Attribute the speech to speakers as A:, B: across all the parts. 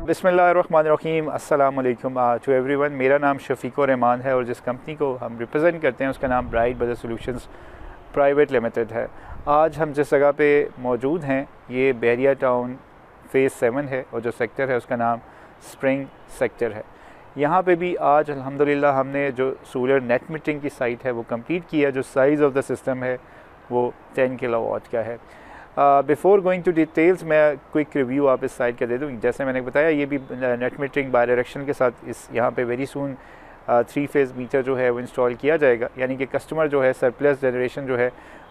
A: बिस्मिल्लाहिर्रहमानिर्रहीम अस्सलाम वालेकुम टू एवरीवन। मेरा नाम शफीकुर रहमान है और जिस कंपनी को हम रिप्रेजेंट करते हैं उसका नाम bright brothers solutions private limited है। आज हम जिस जगह पे मौजूद हैं ये बहरिया टाउन फ़ेज़ 7 है और जो सेक्टर है उसका नाम स्प्रिंग सेक्टर है। यहाँ पे भी आज अल्हम्दुलिल्लाह हमने जो सोलर नेट मीटरिंग की साइट है वो कंप्लीट किया। जो साइज़ ऑफ द सिस्टम है वो 10 किलोवाट का है। बिफ़ोर गोइंग टू डिटेल्स मैं क्विक रिव्यू आप इस साइट का दे दूँ। जैसे मैंने बताया ये भी नेट मीटरिंग बाय डायरेक्शन के साथ इस यहाँ पे वेरी सून 3 फेज़ मीटर जो है वो इंस्टॉल किया जाएगा, यानी कि कस्टमर जो है सरप्लस जनरेशन जो है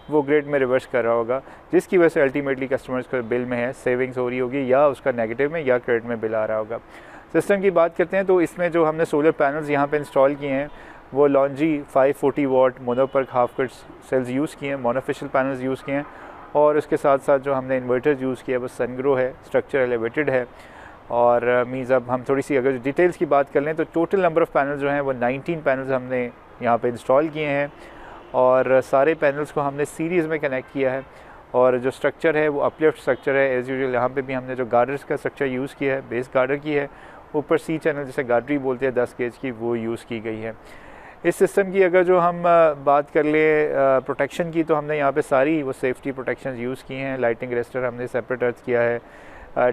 A: वो ग्रिड में रिवर्स कर रहा होगा, जिसकी वजह से अल्टीमेटली कस्टमर्स को बिल में है सेविंग्स हो रही होगी या उसका नेगेटिव में या क्रेडिट में बिल आ रहा होगा। सिस्टम की बात करते हैं तो इसमें जो हमने सोलर पैनल्स यहाँ पे इंस्टॉल किए हैं वो Longi 540 watt mono PERC half cut cells use किए हैं, मोनोफिशियल पैनल्स यूज़ किए हैं और उसके साथ साथ जो हमने इन्वर्टर्स यूज़ किया वो सनग्रो है, स्ट्रक्चर एलिवेटेड है। और मीन्स अब हम थोड़ी सी अगर डिटेल्स की बात कर लें तो टोटल नंबर ऑफ़ पैनल्स जो हैं वो 19 पैनल्स हमने यहाँ पे इंस्टॉल किए हैं और सारे पैनल्स को हमने सीरीज़ में कनेक्ट किया है। और जो स्ट्रक्चर है वो अपलिफ्ट स्ट्रक्चर है एज़ यूजुअल। यहाँ पे भी हमने जो गार्डर्स का स्ट्रक्चर यूज़ किया है, बेस गार्डर की है, ऊपर सी चैनल जिसे गार्डरी बोलते हैं 10 गेज की, वो यूज़ की गई है। इस सिस्टम की अगर जो हम बात कर लें प्रोटेक्शन की तो हमने यहाँ पे सारी वो सेफ्टी प्रोटेक्शन यूज़ की हैं। लाइटिंग रेस्टर हमने सेपरेट अर्थ किया है,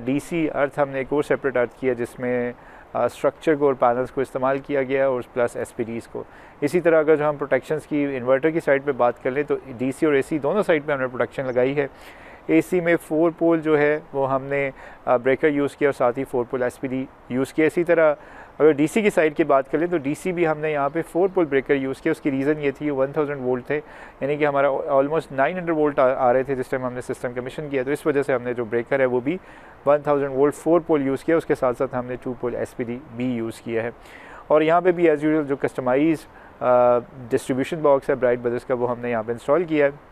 A: डीसी अर्थ हमने एक और सेपरेट अर्थ किया जिसमें स्ट्रक्चर को और पैनल्स को इस्तेमाल किया गया और प्लस एसपीडीज़ को। इसी तरह अगर जो हम प्रोटेक्शंस की इन्वर्टर की साइड पे बात कर लें तो डीसी और एसी दोनों साइड पे हमने प्रोटेक्शन लगाई है। एसी में 4 पोल जो है वो हमने ब्रेकर यूज़ किया और साथ ही 4 पोल एसपीडी यूज़ किया। इसी तरह अगर डीसी की साइड की बात करें तो डीसी भी हमने यहाँ पे 4 पोल ब्रेकर यूज़ किया। उसकी रीज़न ये थी 1000 वोल्ट थे, यानी कि हमारा ऑलमोस्ट 900 वोल्ट आ रहे थे जिस टाइम हमने सिस्टम कमीशन किया, तो इस वजह से हमने जो ब्रेकर है वो भी 1000 वोल्ट 4 पोल यूज़ किया। उसके साथ साथ हमने 2 पोल एसपीडी भी यूज़ किया है। और यहाँ पे भी एज़ यूजुअल जो कस्टमाइज डिस्ट्रीब्यूशन बॉक्स है ब्राइट ब्रदर्स का वो हमने यहाँ पर इंस्टॉल किया है।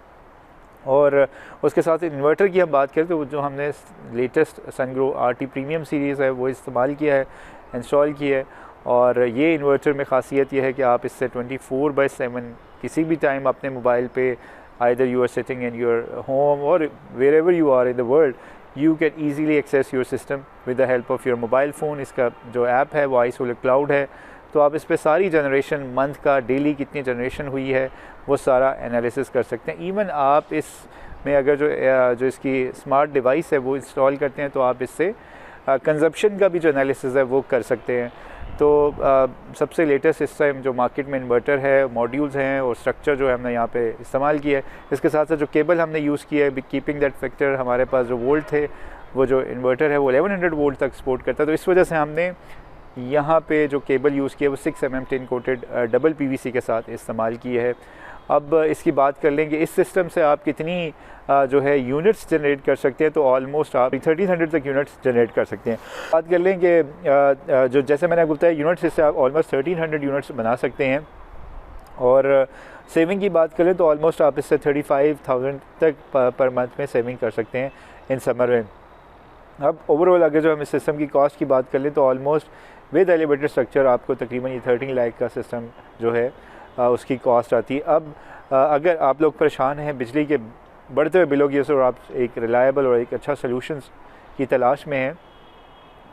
A: और उसके साथ इन्वर्टर की हम बात करें तो जो हमने latest Sungro RT premium series है वो इस्तेमाल किया है, इंस्टॉल किया है। और ये इन्वर्टर में ख़ासियत यह है कि आप इससे 24/7 किसी भी टाइम अपने मोबाइल पे either you are sitting in your home or wherever you are in the world you can easily access your system with the help of your mobile phone. इसका जो ऐप है वो iSolar cloud है, तो आप इस पर सारी जनरेशन मंथ का डेली कितनी जनरेशन हुई है वो सारा एनालिसिस कर सकते हैं। इवन आप इस में अगर जो इसकी स्मार्ट डिवाइस है वो इंस्टॉल करते हैं तो आप इससे कंजप्शन का भी जो एनालिसिस है वो कर सकते हैं। तो सबसे लेटेस्ट इस टाइम जो मार्केट में इन्वर्टर है, मॉड्यूल्स हैं और स्ट्रक्चर जो है हमने यहाँ पे इस्तेमाल किया है। इसके साथ साथ जो केबल हमने यूज़ किया है कीपिंग दैट फैक्टर, हमारे पास जो वोल्ट थे वो जो इन्वर्टर है वो 1100 वोल्ट तक सपोर्ट करता है, तो इस वजह से हमने यहाँ पे जो केबल यूज़ किया है वो 6 mm tin coated double PVC के साथ इस्तेमाल की है। अब इसकी बात कर लेंगे इस सिस्टम से आप कितनी जो है यूनिट्स जनरेट कर सकते हैं, तो ऑलमोस्ट आप 1300 तक यूनिट्स जनरेट कर सकते हैं। बात कर लेंगे जो जैसे मैंने बताया यूनिट्स, इससे आप ऑलमोस्ट 1300 यूनिट्स बना सकते हैं। और सेविंग की बात करें तो ऑलमोस्ट आप इससे 35,000 तक पर मंथ में सेविंग कर सकते हैं इन समर में। अब ओवरऑल अगर जो हम इस सिस्टम की कॉस्ट की बात कर लें तो ऑलमोस्ट विद एलिवेटेड स्ट्रक्चर आपको तकरीबन ये 13 लाख का सिस्टम जो है उसकी कॉस्ट आती है। अब अगर आप लोग परेशान हैं बिजली के बढ़ते हुए बिलों की वजह से और आप एक रिलायबल और एक अच्छा सलूशंस की तलाश में हैं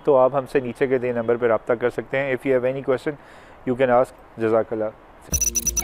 A: तो आप हमसे नीचे के दिए नंबर पर रब्ता कर सकते हैं। If you have any question you can ask. जज़ाकल्लाह।